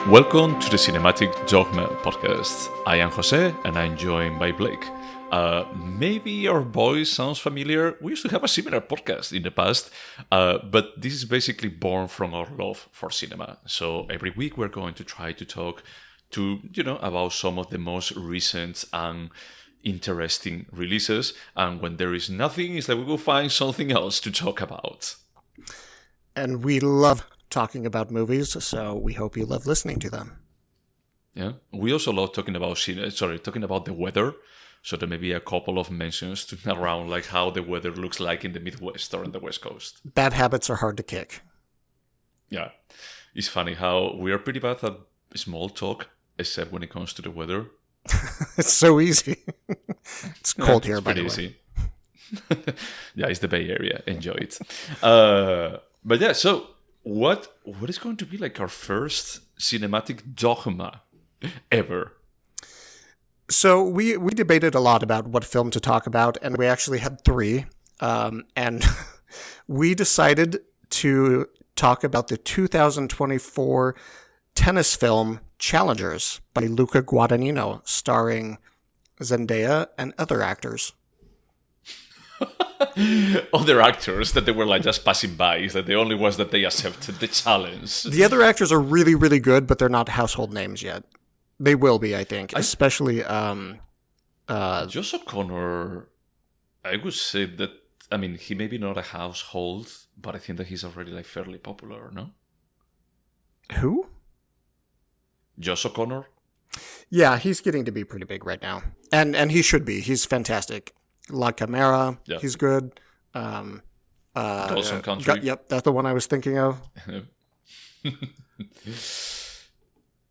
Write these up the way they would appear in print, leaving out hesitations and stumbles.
Welcome to the Cinematic Dogma podcast. I am Jose and I'm joined by Blake. Maybe your voice sounds familiar. We used to have a similar podcast in the past, but this is basically born from our love for cinema. So every week we're going to try to talk about some of the most recent and interesting releases. And when there is nothing, it's like we will find something else to talk about. And we love talking about movies, so we hope you love listening to them. Yeah, we also love talking about the weather. So there may be a couple of mentions around like how the weather looks like in the Midwest or in the West Coast. Bad habits are hard to kick. Yeah, it's funny how we are pretty bad at small talk, except when it comes to the weather. It's so easy. It's cold here, by the way. Easy. Yeah, it's the Bay Area. Enjoy it. But yeah, so what is going to be like our first cinematic dogma ever? So we debated a lot about what film to talk about, and we actually had three. And we decided to talk about the 2024 tennis film Challengers by Luca Guadagnino, starring Zendaya and other actors. Other actors that they were like just passing by, is that the only ones that they accepted the challenge. The other actors are really, really good, but they're not household names yet. They will be, I think, especially Josh O'Connor. I would say that, I mean, he may be not a household, but I think that he's already like fairly popular, no? Who? Josh O'Connor? Yeah, he's getting to be pretty big right now. And he should be. He's fantastic. La Camera, yeah. He's good. Dawson Country. Yep, that's the one I was thinking of.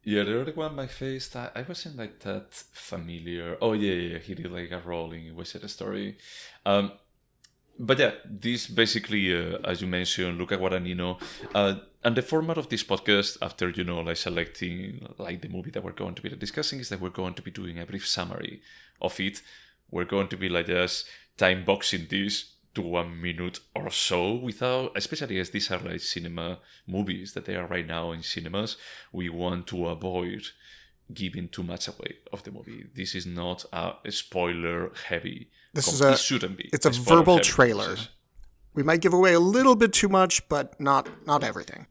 Yeah, the other one, Mike Faist, I wasn't like that familiar. Oh yeah, he did like a role in West Side Story. But yeah, this basically, as you mentioned, Luca Guadagnino. And the format of this podcast, after, like selecting like the movie that we're going to be discussing, is that we're going to be doing a brief summary of it. We're going to be like just time boxing this to 1 minute or so without, especially as these are like cinema movies that they are right now in cinemas, we want to avoid giving too much away of the movie. This is not a spoiler heavy. It shouldn't be. It's a verbal trailer. Process. We might give away a little bit too much, but not everything.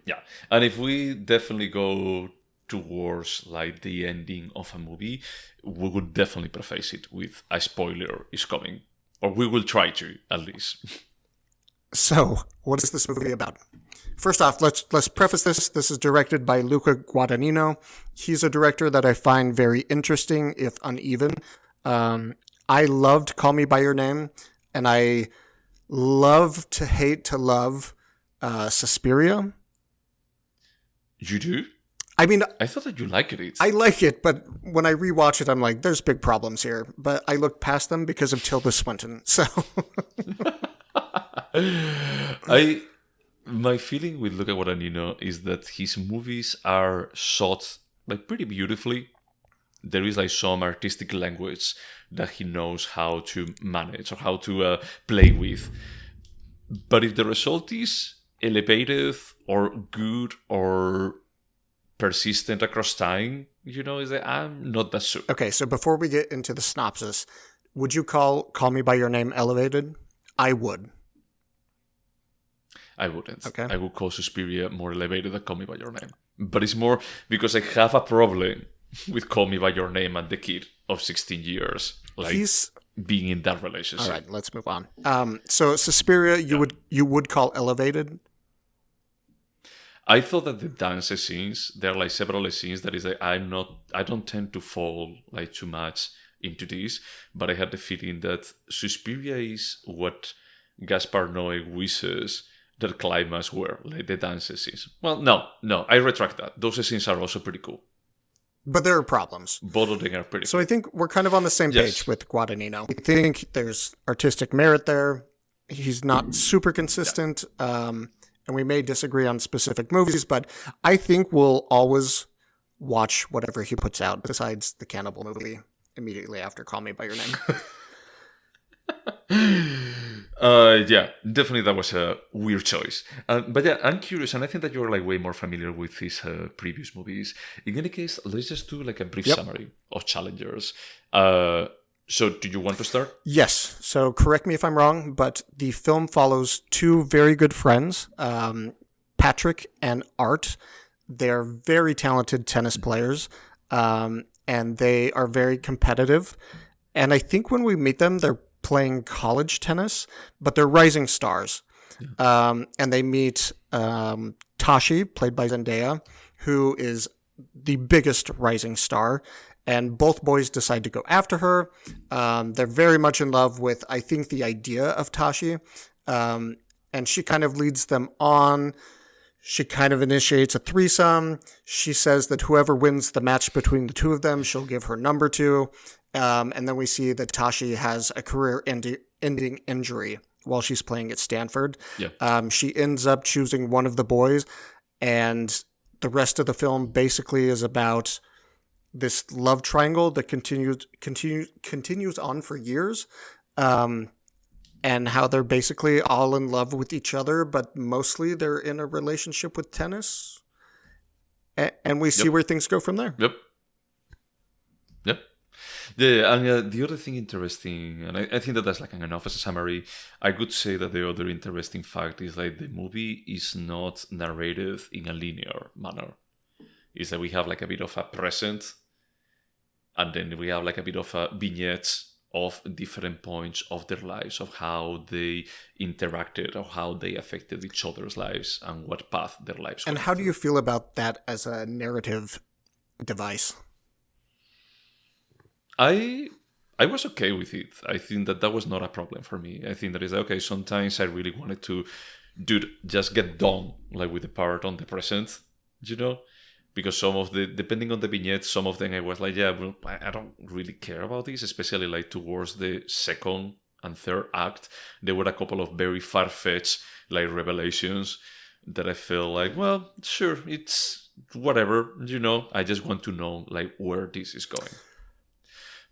Yeah, and if we definitely go towards like the ending of a movie, we would definitely preface it with a spoiler is coming, or we will try to at least. So, what is this movie about? First off, let's preface this. This is directed by Luca Guadagnino. He's a director that I find very interesting, if uneven. I loved Call Me by Your Name, and I love to hate to love Suspiria. You do? I mean, I thought that you liked it. I like it, but when I rewatch it, I'm like, there's big problems here. But I looked past them because of Tilda Swinton. So, my feeling with Luca Guadagnino is that his movies are shot like pretty beautifully. There is like some artistic language that he knows how to manage or how to play with. But if the result is elevated or good or persistent across time, is that I'm not that sure. Okay, so before we get into the synopsis, would you call Me by Your Name elevated? I would. I wouldn't. Okay. I would call Suspiria more elevated than Call Me by Your Name. But it's more because I have a problem with Call Me by Your Name and the kid of 16 years. Like being in that relationship. All right, let's move on. So Suspiria, you would call elevated? I thought that the dance scenes, there are like several scenes that is like I don't tend to fall like too much into this, but I had the feeling that Suspiria is what Gaspar Noé wishes that climax were, like the dance scenes. Well, no, I retract that. Those scenes are also pretty cool. But there are problems. Both of them are pretty So cool. I think we're kind of on the same page with Guadagnino. I think there's artistic merit there. He's not super consistent. Yeah. And we may disagree on specific movies, but I think we'll always watch whatever he puts out besides the cannibal movie immediately after Call Me by Your Name. Yeah, definitely that was a weird choice. But yeah, I'm curious, and I think that you're like way more familiar with his previous movies. In any case, let's just do like a brief Yep. summary of Challengers. So, do you want to start? Yes. So correct me if I'm wrong, but the film follows two very good friends, Patrick and Art. They're very talented tennis players, and they are very competitive. And I think when we meet them, they're playing college tennis, but they're rising stars. And they meet Tashi, played by Zendaya, who is the biggest rising star. And both boys decide to go after her. They're very much in love with, I think, the idea of Tashi. And she kind of leads them on. She kind of initiates a threesome. She says that whoever wins the match between the two of them, she'll give her number to. And then we see that Tashi has a career-ending injury while she's playing at Stanford. Yeah. She ends up choosing one of the boys, and the rest of the film basically is about this love triangle that continues on for years, and how they're basically all in love with each other, but mostly they're in a relationship with tennis. And we see where things go from there. Yep. Yep. Yeah, and the other thing interesting, and I think that that's like enough as a summary, I could say that the other interesting fact is like the movie is not narrated in a linear manner. Is that we have like a bit of a present, and then we have like a bit of a vignettes of different points of their lives, of how they interacted, or how they affected each other's lives, and what path their lives. And how do you feel about that as a narrative device? I was okay with it. I think that was not a problem for me. I think that is okay. Sometimes I really wanted to, dude, just get done like with the part on the present, you know, because some of the, depending on the vignettes, some of them I was like, yeah, well, I don't really care about this, especially like towards the second and third act. There were a couple of very far-fetched like revelations that I feel like, well, sure, it's whatever, you know. I just want to know like where this is going.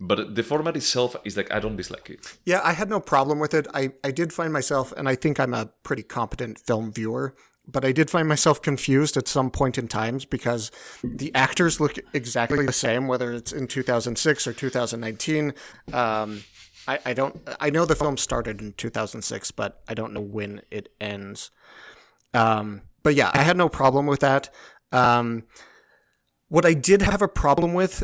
But the format itself is like, I don't dislike it. Yeah, I had no problem with it. I did find myself, and I think I'm a pretty competent film viewer, but I did find myself confused at some point in times because the actors look exactly the same, whether it's in 2006 or 2019. I know the film started in 2006, but I don't know when it ends. But yeah, I had no problem with that. What I did have a problem with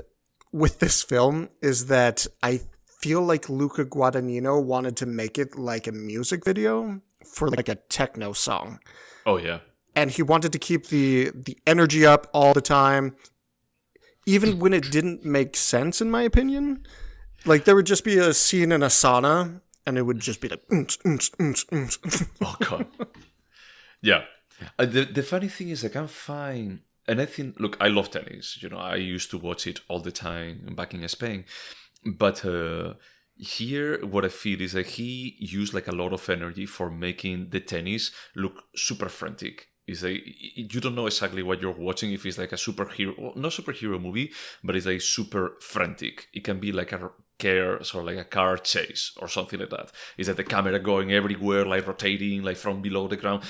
this film is that I feel like Luca Guadagnino wanted to make it like a music video for like a techno song. Oh, yeah. And he wanted to keep the energy up all the time, even when it didn't make sense, in my opinion. Like, there would just be a scene in a sauna, and it would just be like... Oh, God. Yeah. The funny thing is, I can't find... And I think, look, I love tennis. You know, I used to watch it all the time back in Spain. But here, what I feel is that he used like a lot of energy for making the tennis look super frantic. Is like you don't know exactly what you're watching. If it's like a superhero, not superhero movie, but it's like super frantic. It can be like a chaos or like a car chase or something like that. Is that the camera going everywhere, like rotating, like from below the ground.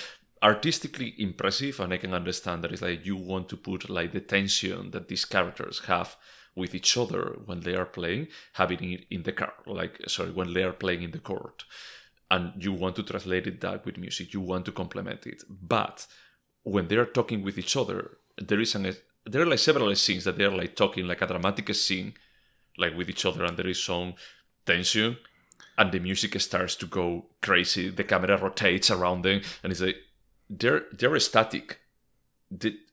Artistically impressive, and I can understand that it's like you want to put like the tension that these characters have with each other when they are playing, having it in the car, when they are playing in the court, and you want to translate that with music. You want to complement it, but when they are talking with each other, there are like several scenes that they are like talking like a dramatic scene, like with each other, and there is some tension, and the music starts to go crazy. The camera rotates around them, and it's like. They're static.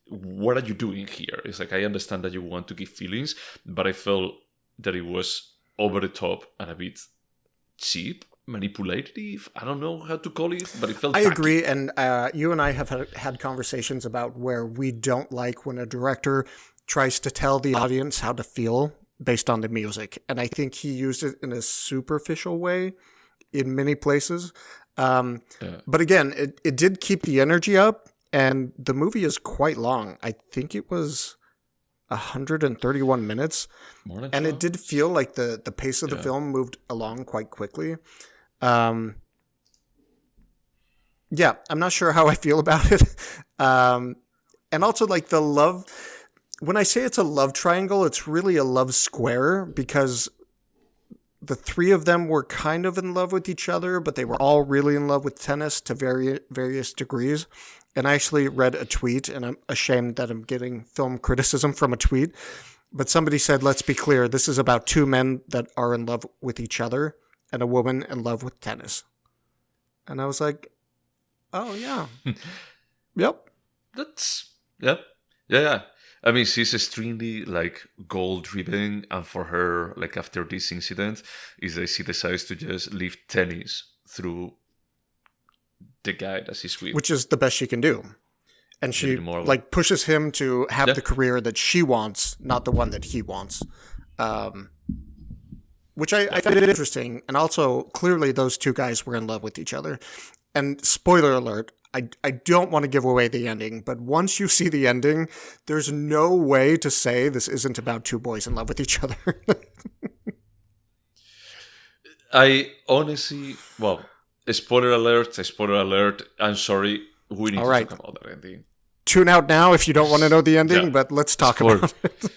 What are you doing here? It's like, I understand that you want to give feelings, but I felt that it was over the top and a bit cheap, manipulative. I don't know how to call it, but it felt I tacky. agree, and you and I have had conversations about where we don't like when a director tries to tell the audience how to feel based on the music, and I think he used it in a superficial way in many places. But again, it did keep the energy up, and the movie is quite long. I think it was 131 minutes, and it did feel like the pace of the film moved along quite quickly. Yeah, I'm not sure how I feel about it. And also, like, the love. When I say it's a love triangle, it's really a love square because the three of them were kind of in love with each other, but they were all really in love with tennis to various degrees. And I actually read a tweet, and I'm ashamed that I'm getting film criticism from a tweet, but somebody said, let's be clear, this is about two men that are in love with each other and a woman in love with tennis. And I was like, oh, yeah. Yep. That's yeah. I mean, she's extremely like goal driven, and for her, like after this incident, is that she decides to just leave tennis through the guy that she's with. Which is the best she can do. And she like pushes him to have the career that she wants, not the one that he wants. Which I find it interesting. And also, clearly, those two guys were in love with each other. And spoiler alert, I don't want to give away the ending, but once you see the ending, there's no way to say this isn't about two boys in love with each other. I honestly, well, spoiler alert, I'm sorry, we need to talk about that ending. Tune out now if you don't want to know the ending, but let's talk about it.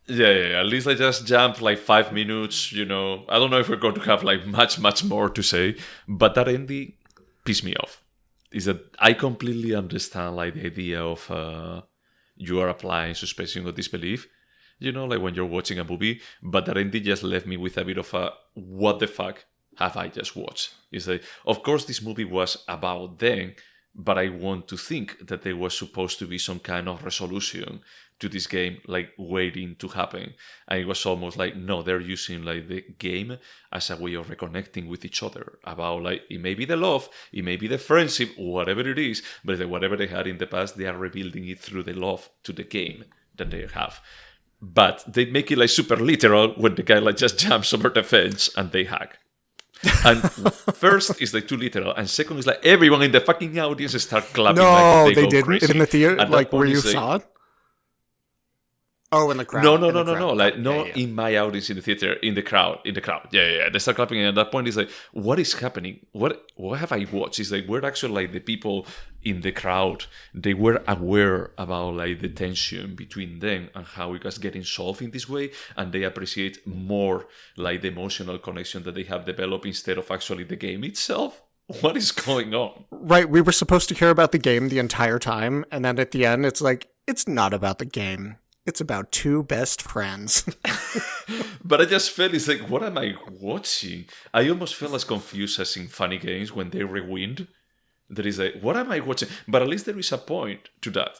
Yeah. At least I just jump like 5 minutes, I don't know if we're going to have like much more to say, but that ending pissed me off. Is that I completely understand like the idea of you are applying suspension of disbelief, like when you're watching a movie, but that ending just left me with a bit of a what the fuck have I just watched? Is that, of course, this movie was about them, but I want to think that there was supposed to be some kind of resolution to this game, like waiting to happen. And it was almost like, no, they're using like the game as a way of reconnecting with each other. About like, it may be the love, it may be the friendship, whatever it is, but whatever they had in the past, they are rebuilding it through the love to the game that they have. But they make it like super literal when the guy like just jumps over the fence and they hug. And first is like too literal, and second is like everyone in the fucking audience start clapping. No, like they didn't crazy. in the theater, like where you saw it. Oh, in the crowd. No. Like in my audience in the theater, in the crowd. Yeah. They start clapping, and at that point, it's like, what is happening? What have I watched? It's like we're actually like the people in the crowd. They were aware about like the tension between them and how it was getting solved in this way, and they appreciate more like the emotional connection that they have developed instead of actually the game itself. What is going on? Right, we were supposed to care about the game the entire time, and then at the end, it's like it's not about the game. It's about two best friends. But I just felt, it's like, what am I watching? I almost felt as confused as in Funny Games when they rewind. There is like, what am I watching? But at least there is a point to that,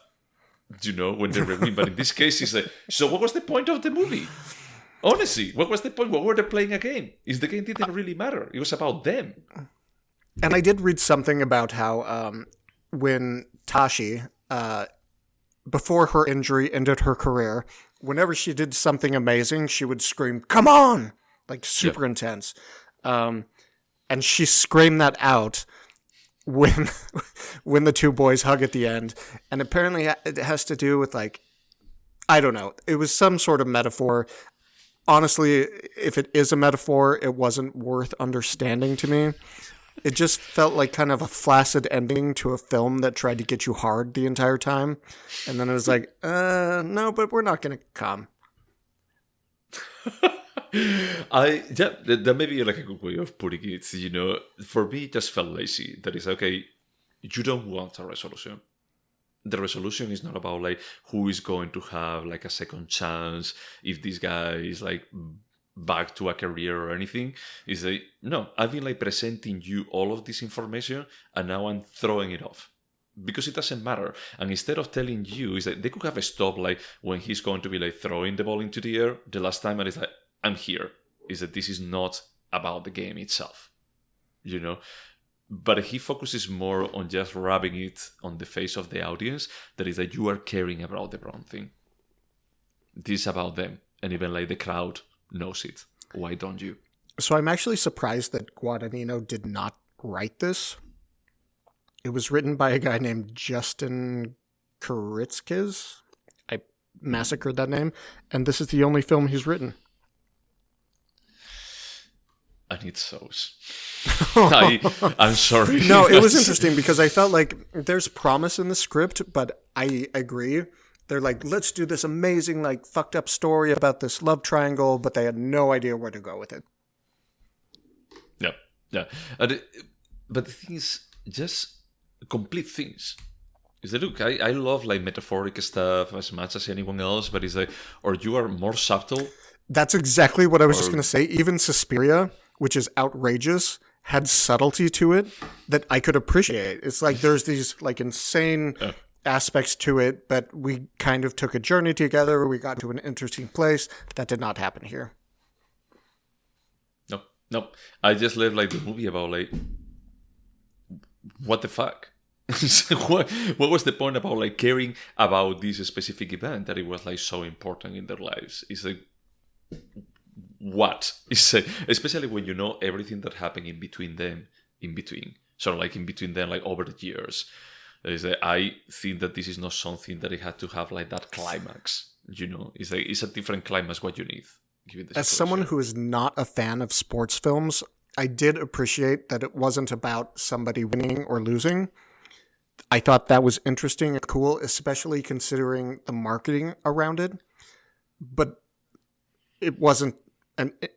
when they rewind. But in this case, it's like, so what was the point of the movie? Honestly, what was the point? What were they playing a game? The game didn't really matter. It was about them. And I did read something about how when Tashi... before her injury ended her career, whenever she did something amazing, she would scream, "Come on!" Like super intense. And she screamed that out when the two boys hug at the end. And apparently it has to do with like, I don't know. It was some sort of metaphor. Honestly, if it is a metaphor, it wasn't worth understanding to me. It just felt like kind of a flaccid ending to a film that tried to get you hard the entire time. And then it was like, no, but we're not going to come. That may be like a good way of putting it. For me, it just felt lazy. That is, okay, you don't want a resolution. The resolution is not about like who is going to have like a second chance if this guy is like back to a career or anything. Is like, no, I've been like presenting you all of this information and now I'm throwing it off because it doesn't matter. And instead of telling you, is that they could have stopped like when he's going to be like throwing the ball into the air the last time, and it's like, I'm here. Is that this is not about the game itself, but he focuses more on just rubbing it on the face of the audience. That is that you are caring about the wrong thing. This is about them, and even like the crowd knows it. Why don't you? So I'm actually surprised that Guadagnino did not write this. It was written by a guy named Justin Kuritzkis. I massacred that name. And this is the only film he's written. and it shows. I'm sorry. No, it was interesting because I felt like there's promise in the script, but I agree. They're like, let's do this amazing, like, fucked up story about this love triangle, but they had no idea where to go with it. Yeah. But the thing is, just complete things. Is that, look, I love like metaphoric stuff as much as anyone else, but it's like, or you are more subtle. That's exactly what I was just going to say. Even Suspiria, which is outrageous, had subtlety to it that I could appreciate. It's like there's these like insane aspects to it, but we kind of took a journey together. We got to an interesting place. That did not happen here. No. I just left like the movie about like, what the fuck? what was the point about like caring about this specific event that it was like so important in their lives? It's like, what? It's like, especially when you know everything that happened in between them, sort of like in between them, like over the years. Is that I think that this is not something that it had to have like that climax. You know, it's like it's a different climax what you need. As someone who is not a fan of sports films, I did appreciate that it wasn't about somebody winning or losing. I thought that was interesting and cool, especially considering the marketing around it. But it wasn't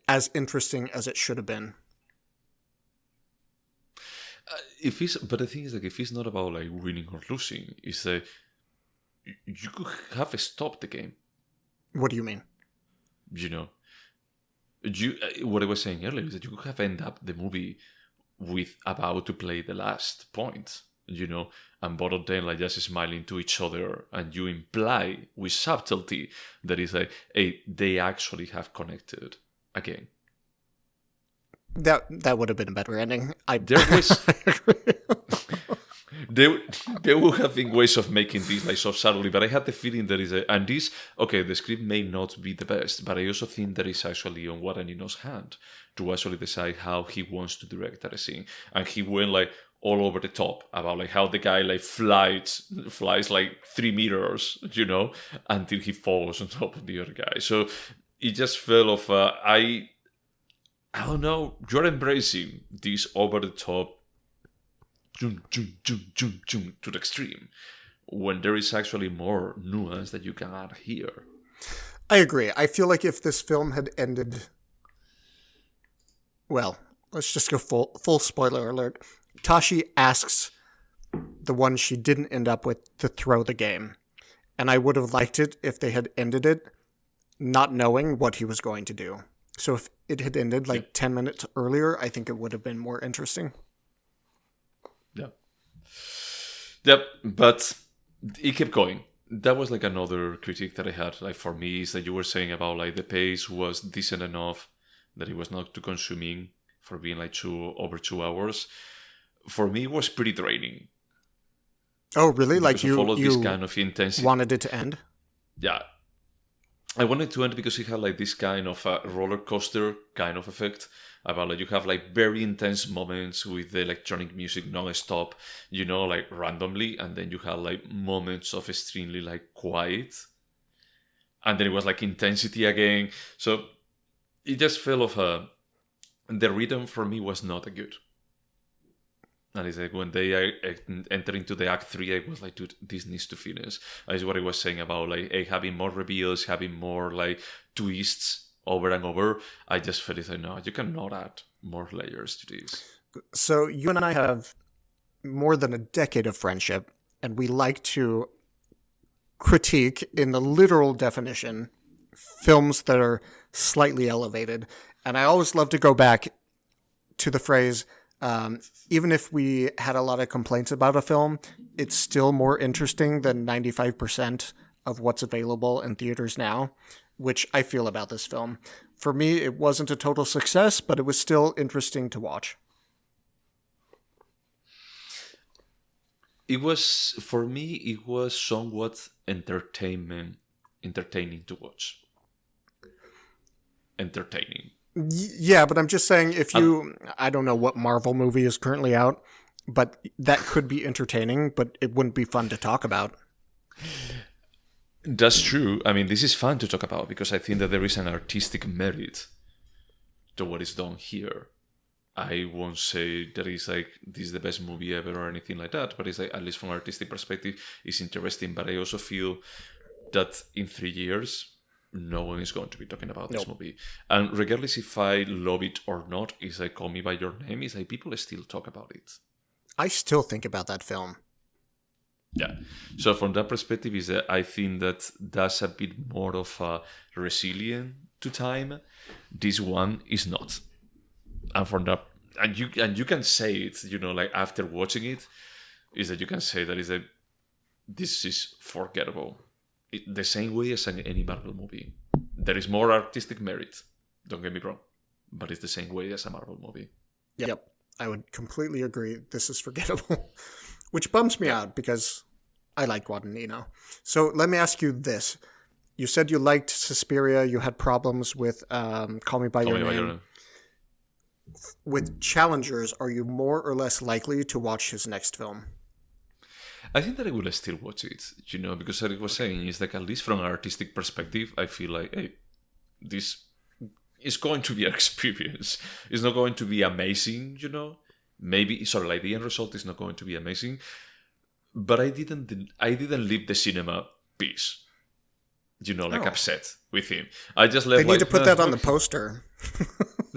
as interesting as it should have been. But the thing is, like, if it's not about like winning or losing, it's that you could have stopped the game. What do you mean? You know, what I was saying earlier is that you could have ended up the movie with about to play the last point, you know, and both of them like just smiling to each other, and you imply with subtlety that is like, hey, they actually have connected again. That would have been a better ending. There would have been ways of making this like so subtly, but I had the feeling that the script may not be the best, but I also think that it's actually on Guadagnino's hand to actually decide how he wants to direct that scene, and he went like all over the top about like how the guy like flies like 3 meters, you know, until he falls on top of the other guy. So it just fell off. I don't know. You're embracing this over the top, to the extreme, when there is actually more nuance that you can add here. I agree. I feel like if this film had ended, well, let's just go full spoiler alert. Tashi asks the one she didn't end up with to throw the game, and I would have liked it if they had ended it not knowing what he was going to do. So if it had ended like 10 minutes earlier, I think it would have been more interesting. Yep, but it kept going. That was like another critique that I had. Like for me, is that you were saying about like the pace was decent enough that it was not too consuming for being like over 2 hours. For me, it was pretty draining. Oh, really? Because like you this kind of intensity. Wanted it to end? Yeah. I wanted to end because it had like this kind of a roller coaster kind of effect about like you have like very intense moments with the electronic music non-stop, you know, like randomly, and then you have like moments of extremely like quiet, and then it was like intensity again. So it just fell off. The rhythm for me was not good. And it's like when they enter into the act 3, I was like, dude, this needs to finish. That's what I was saying about like having more reveals, having more like twists over and over. I just felt like, no, you cannot add more layers to this. So you and I have more than a decade of friendship, and we like to critique, in the literal definition, films that are slightly elevated. And I always love to go back to the phrase, even if we had a lot of complaints about a film, it's still more interesting than 95% of what's available in theaters now, which I feel about this film. For me, it wasn't a total success, but it was still interesting to watch. For me, it was somewhat entertaining to watch. Entertaining. Yeah, but I'm just saying I don't know what Marvel movie is currently out, but that could be entertaining, but it wouldn't be fun to talk about. That's true. I mean, this is fun to talk about because I think that there is an artistic merit to what is done here. I won't say that it's like this is the best movie ever or anything like that, but it's like, at least from an artistic perspective, it's interesting. But I also feel that in 3 years, no one is going to be talking about this movie. And regardless if I love it or not, it's like Call Me By Your Name, it's like people still talk about it. I still think about that film. Yeah. So from that perspective, is that I think that that's a bit more of a resilient to time. This one is not. And from that, and you can say it, like after watching it, is that you can say that is that this is forgettable. The same way as any Marvel movie. There is more artistic merit. Don't get me wrong, but it's the same way as a Marvel movie. Yep, I would completely agree. This is forgettable, which bums me out because I like Guadagnino. So let me ask you this: you said you liked Suspiria. You had problems with Call Me By Your Name. With challengers, are you more or less likely to watch his next film? I think that I will still watch it, because as I was saying, it's like, at least from an artistic perspective, I feel like, hey, this is going to be an experience. It's not going to be amazing, Maybe, like the end result is not going to be amazing. But I didn't leave the cinema peace. Upset with him. I just left. They need to put that on the poster.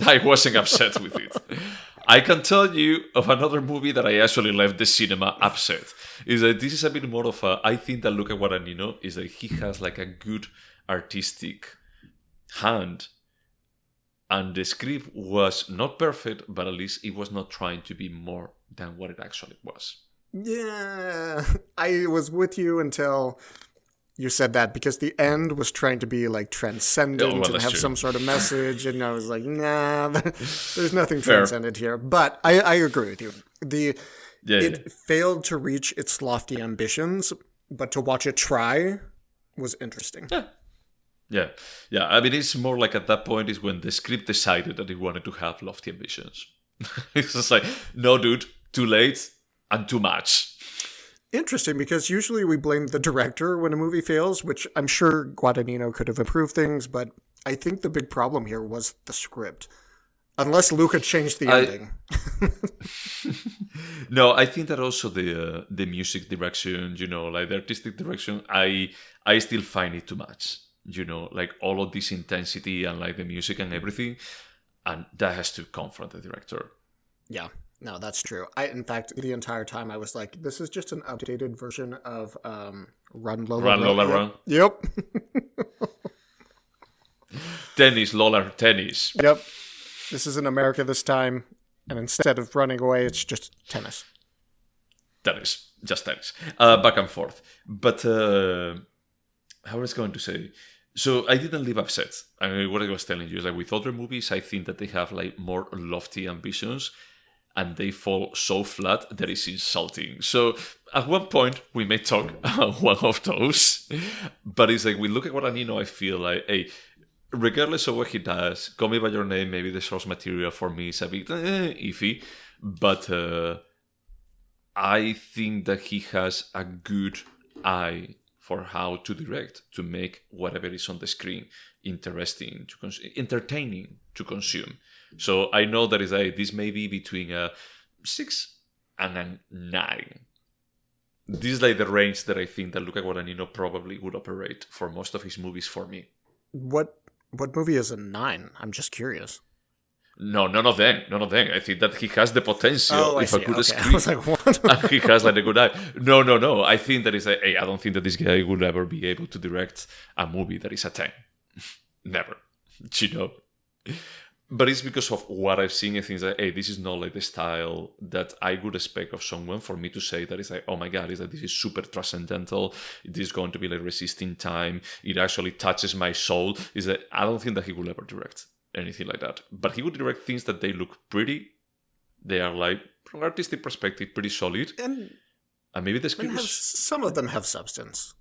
I wasn't upset with it. I can tell you of another movie that I actually left the cinema upset. Is that this is a bit more of a. I think that Luca Guadagnino is that he has like a good artistic hand, and the script was not perfect, but at least it was not trying to be more than what it actually was. Yeah, I was with you until you said that, because the end was trying to be like transcendent and have some sort of message, and I was like, nah, there's nothing transcendent here. But I agree with you. It failed to reach its lofty ambitions, but to watch it try was interesting. Yeah. I mean, it's more like at that point is when the script decided that it wanted to have lofty ambitions. It's just like, no, dude, too late and too much. Interesting, because usually we blame the director when a movie fails, which I'm sure Guadagnino could have improved things, but I think the big problem here was the script. Unless Luca changed the ending. No, I think that also the music direction, like the artistic direction, I still find it too much. Like all of this intensity and like the music and everything, and that has to come from the director. Yeah. No, that's true. In fact, the entire time I was like, this is just an updated version of Run Lola Run. Yep. Tennis, Lola, tennis. Yep. This is in America this time, and instead of running away, it's just tennis. Tennis. Just tennis. Back and forth. But how was I going to say? So I didn't leave upset. I mean, what I was telling you is like with other movies, I think that they have like more lofty ambitions, and they fall so flat that it's insulting. So at one point, we may talk about one of those. But it's like, we look at Guadagnino, I feel like, hey, regardless of what he does, Call Me By Your Name, maybe the source material for me is a bit iffy. But I think that he has a good eye for how to direct, to make whatever is on the screen interesting, entertaining to consume. So I know that this may be between a 6 and a 9. This is like the range that I think that Luca Guadagnino probably would operate for most of his movies for me. What movie is a 9? I'm just curious. No, none of them. I think that he has the potential if a good script. I was like, what? And he has like a good eye. No. I think that I don't think that this guy would ever be able to direct a movie that is a 10. Never. But it's because of what I've seen and things like, hey, this is not like the style that I would expect of someone for me to say that it's like, oh my God, is that this is super transcendental. It is going to be like resisting time. It actually touches my soul. Is that I don't think that he will ever direct anything like that. But he would direct things that they look pretty. They are like, from an artistic perspective, pretty solid. And maybe the script some of them have substance.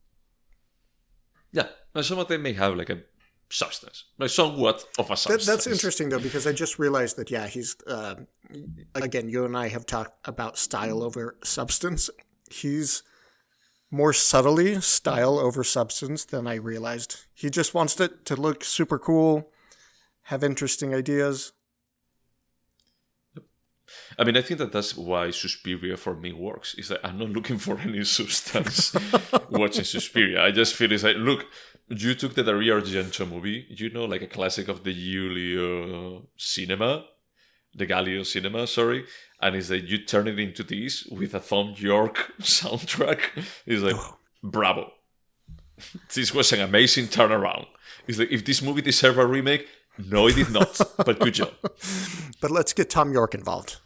Yeah, and some of them may have like a substance, like somewhat of a substance. That's interesting though, because I just realized that he's again, you and I have talked about style over substance. He's more subtly style over substance than I realized. He just wants it to look super cool, have interesting ideas. I mean, I think that that's why Suspiria for me works. Is that I'm not looking for any substance watching Suspiria. I just feel it's like, look, you took the Dario Argento movie, like a classic of the Giulio cinema, the Galileo cinema, sorry, and it's like you turn it into this with a Thom Yorke soundtrack. It's like, bravo. This was an amazing turnaround. It's like, if this movie deserved a remake, no, it did not, but good job. But let's get Thom Yorke involved.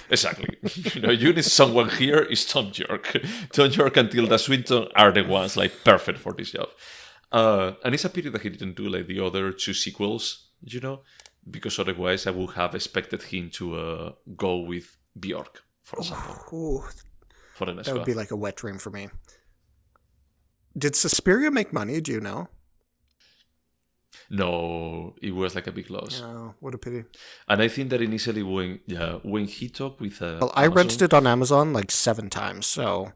Exactly. You need someone here is Thom Yorke. Thom Yorke and Tilda Swinton are the ones like perfect for this job. And it's a pity that he didn't do like the other two sequels, because otherwise I would have expected him to go with Bjork, for example. Ooh, for the next that would be like a wet dream for me. Did Suspiria make money? Do you know? No, it was like a big loss. Oh, what a pity. And I think that initially when he talked with well, I rented it on Amazon like 7 times, so...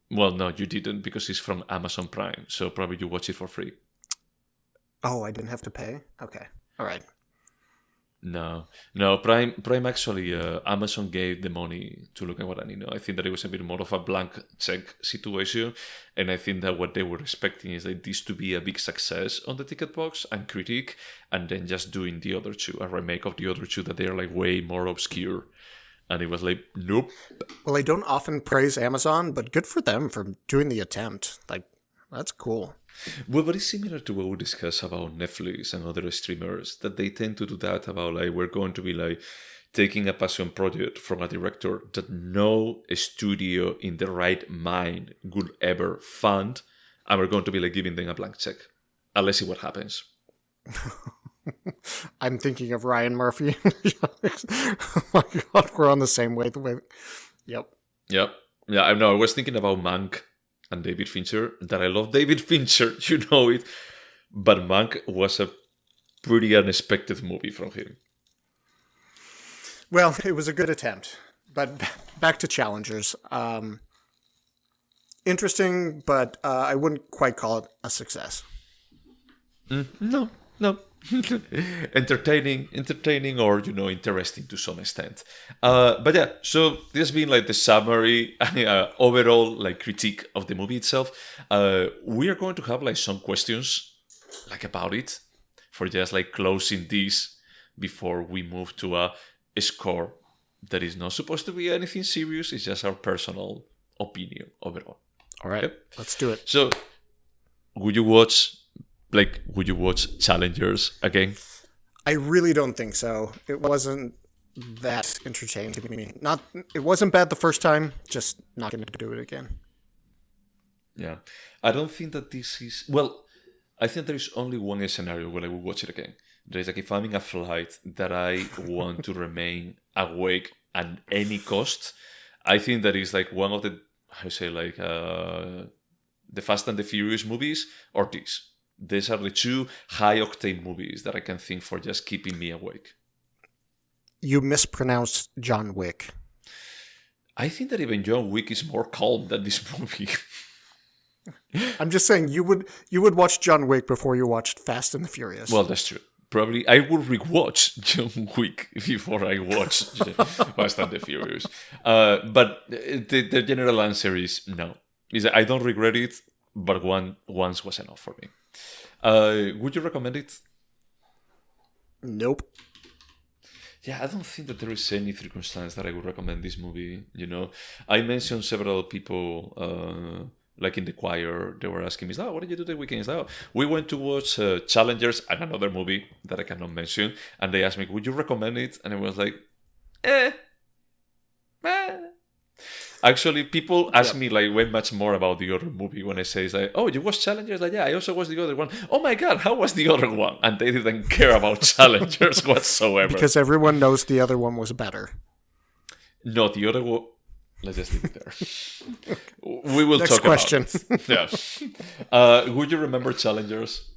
Well, no, you didn't, because it's from Amazon Prime, so probably you watch it for free. Oh, I didn't have to pay? Okay, all right. No, Prime actually, Amazon gave the money to Luca Guadagnino. I think that it was a bit more of a blank check situation, and I think that what they were expecting is like this to be a big success on the ticket box and critique, and then just doing the other two, a remake of the other two that they are like way more obscure. And it was like, nope. Well, I don't often praise Amazon, but good for them for doing the attempt. Like, that's cool. Well, but it's similar to what we discuss about Netflix and other streamers, that they tend to do that about like, we're going to be like taking a passion project from a director that no studio in the right mind would ever fund, and we're going to be like giving them a blank check. And let's see what happens. I'm thinking of Ryan Murphy. Oh my God, we're on the same wavelength. Yep. Yeah, I know. I was thinking about Mank and David Fincher, that I love David Fincher, you know it. But Mank was a pretty unexpected movie from him. Well, it was a good attempt. But back to Challengers. Interesting, but I wouldn't quite call it a success. No. entertaining or interesting to some extent, but yeah, so this has been like the summary overall like critique of the movie itself. We are going to have like some questions like about it for just like closing this before we move to a score that is not supposed to be anything serious. It's just our personal opinion overall. All right, let's do it. So would you watch Challengers again? I really don't think so. It wasn't that entertaining to me. It wasn't bad the first time, just not going to do it again. Yeah. I don't think that this is... Well, I think there is only one scenario where I will watch it again. There is like if I'm in a flight that I want to remain awake at any cost, I think that is like one of the, the Fast and the Furious movies or this. These are the two high-octane movies that I can think for just keeping me awake. You mispronounced John Wick. I think that even John Wick is more calm than this movie. I'm just saying, you would watch John Wick before you watched Fast and the Furious. Well, that's true. Probably I would rewatch John Wick before I watch Fast and the Furious. But the general answer is no. I don't regret it, but once was enough for me. Would you recommend it? Nope. Yeah, I don't think that there is any circumstance that I would recommend this movie. I mentioned several people, like in the choir, they were asking me, what did you do the weekend? We went to watch Challengers and another movie that I cannot mention. And they asked me, would you recommend it? And I was like, eh. Actually, people ask me like way much more about the other movie when I say, like, oh, you watched Challengers? Like, yeah, I also watched the other one. Oh my God, how was the other one? And they didn't care about Challengers whatsoever. Because everyone knows the other one was better. No, the other one... Let's just leave it there. We will Next talk question. About it. Yeah. Would you remember Challengers?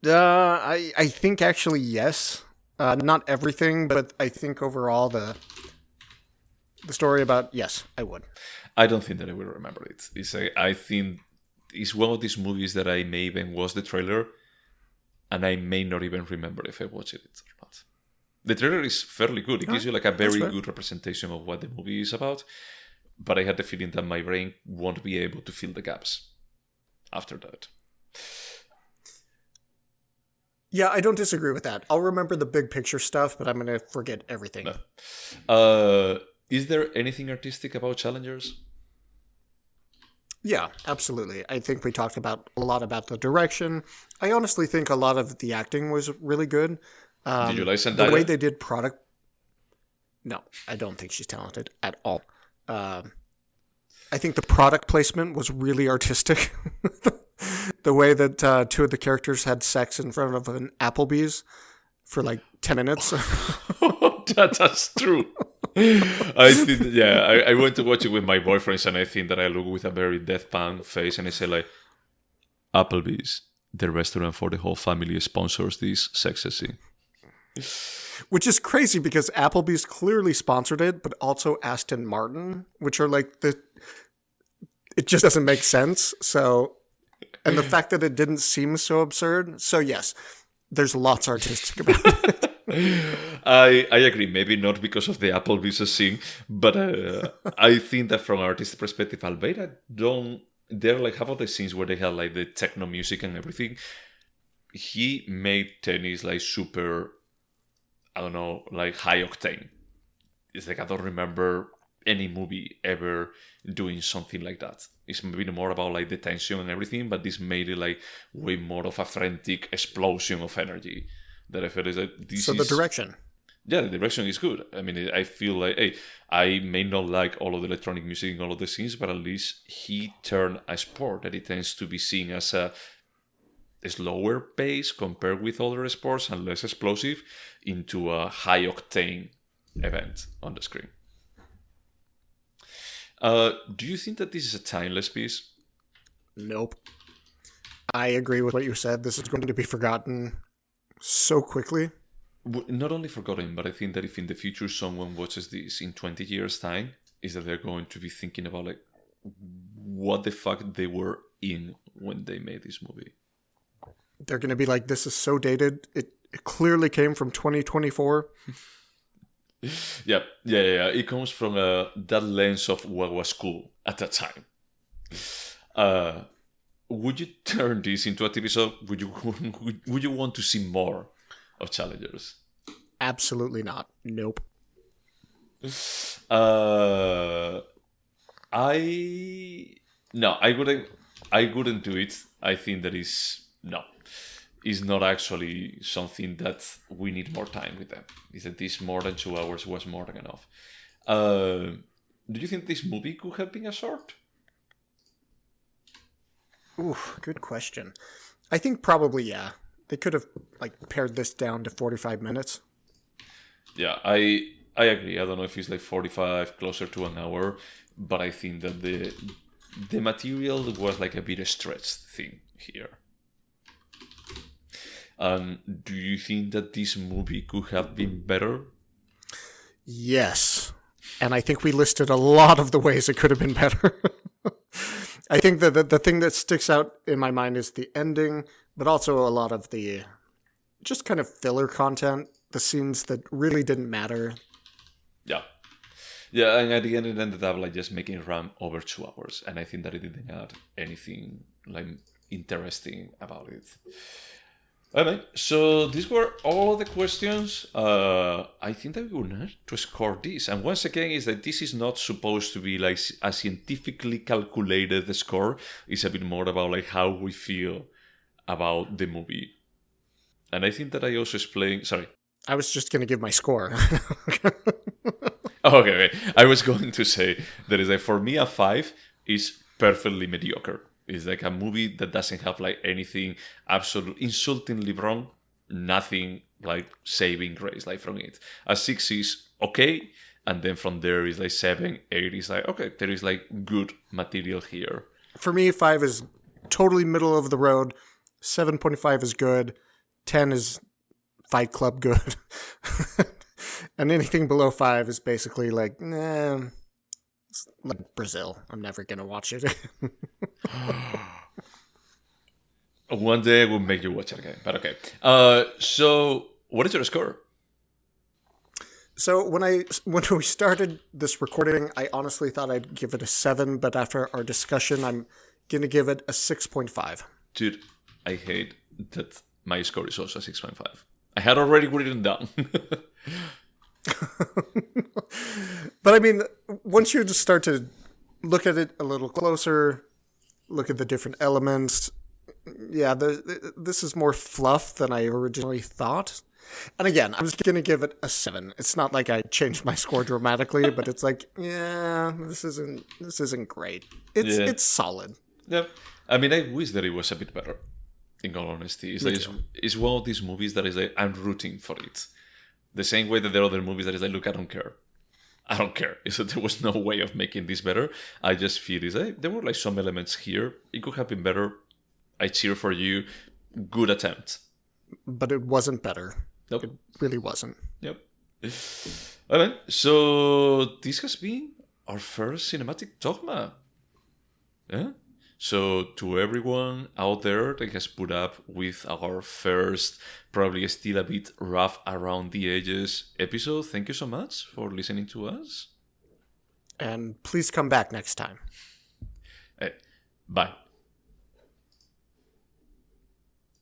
I think actually yes. Not everything, but I think overall the story about, yes, I would. I don't think that I will remember it. I think it's one of these movies that I may even watch the trailer and I may not even remember if I watched it or not. The trailer is fairly good. It gives you like a that's very fair. good representation of what the movie is about. But I had the feeling that my brain won't be able to fill the gaps after that. Yeah, I don't disagree with that. I'll remember the big picture stuff, but I'm going to forget everything. Is there anything artistic about Challengers? Yeah, absolutely. I think we talked about a lot about the direction. I honestly think a lot of the acting was really good. Did you like The way Zendaya? they did product. No, I don't think she's talented at all. I think the product placement was really artistic. The way that two of the characters had sex in front of an Applebee's for like 10 minutes. That's true. I think, yeah, I went to watch it with my boyfriends, and I think that I look with a very deadpan face, and I say like, Applebee's, the restaurant for the whole family, sponsors this sex scene. Which is crazy because Applebee's clearly sponsored it, but also Aston Martin, which are like it just doesn't make sense. So, and the fact that it didn't seem so absurd. So yes, there's lots artistic about it. I agree. Maybe not because of the Applebee's scene, but I think that from an artistic perspective, Albeida don't. They're like half of the scenes where they have like the techno music and everything. He made tennis like super, I don't know, like high octane. It's like I don't remember any movie ever doing something like that. It's maybe more about like the tension and everything, but this made it like way more of a frantic explosion of energy. That I feel is that this So the direction. yeah, the direction is good. I mean, I feel like, hey, I may not like all of the electronic music in all of the scenes, but at least he turned a sport that it tends to be seen as a slower pace compared with other sports and less explosive into a high octane event on the screen. Do you think that this is a timeless piece? Nope. I agree with what you said. This is going to be forgotten so quickly. Not only forgotten, but I think that if in the future someone watches this in 20 years' time, is that they're going to be thinking about like what the fuck they were in when they made this movie. They're going to be like, this is so dated. It clearly came from 2024. Yeah. It comes from that lens of what was cool at that time. Would you turn this into a TV show? Would you want to see more of Challengers? Absolutely not. Nope. I wouldn't do it. I think that is not actually something that we need more time with them. Is that this more than 2 hours was more than enough? Do you think this movie could have been a short? Ooh, good question. I think probably, yeah. They could have like pared this down to 45 minutes. Yeah, I agree. I don't know if it's like 45, closer to an hour, but I think that the material was like a bit stretched thing here. Do you think that this movie could have been better? Yes. And I think we listed a lot of the ways it could have been better. I think that the thing that sticks out in my mind is the ending, but also a lot of the just kind of filler content, the scenes that really didn't matter. Yeah. Yeah, and at the end it ended up like just making it run over 2 hours, and I think that it didn't add anything like interesting about it. Alright, so these were all the questions. I think that we will need to score this. And once again, is that this is not supposed to be like a scientifically calculated score. It's a bit more about like how we feel about the movie. And I think that I also explained. Sorry. I was just going to give my score. Okay. I was going to say that is like for me a 5 is perfectly mediocre. It's like a movie that doesn't have like anything absolutely insultingly wrong, nothing like saving grace like from it. A 6 is okay, and then from there is like 7, 8 is like okay, there is like good material here. For me, 5 is totally middle of the road. 7.5 is good. 10 is Fight Club good. And anything below 5 is basically like, nah, it's like Brazil. I'm never going to watch it. One day I will make you watch it again, but okay. So what is your score? So when we started this recording, I honestly thought I'd give it a 7, but after our discussion, I'm gonna give it a 6.5. Dude, I hate that my score is also 6.5. I had already written down. But I mean, once you just start to look at it a little closer, look at the different elements, yeah, this is more fluff than I originally thought. And again, I'm just gonna give it a 7. It's not like I changed my score dramatically, but it's like, yeah, this isn't great. It's solid. Yeah, I mean, I wish that it was a bit better. In all honesty, it's one of these movies that is like I'm rooting for it. The same way that there are other movies that is like, look, I don't care. I don't care. So there was no way of making this better. I just feel is like there were like some elements here. It could have been better. I cheer for you. Good attempt. But it wasn't better. Nope. It really wasn't. Yep. All right. So this has been our first cinematic dogma. Yeah. So to everyone out there that has put up with our first, probably still a bit rough around the edges episode, thank you so much for listening to us. And please come back next time. Hey, bye.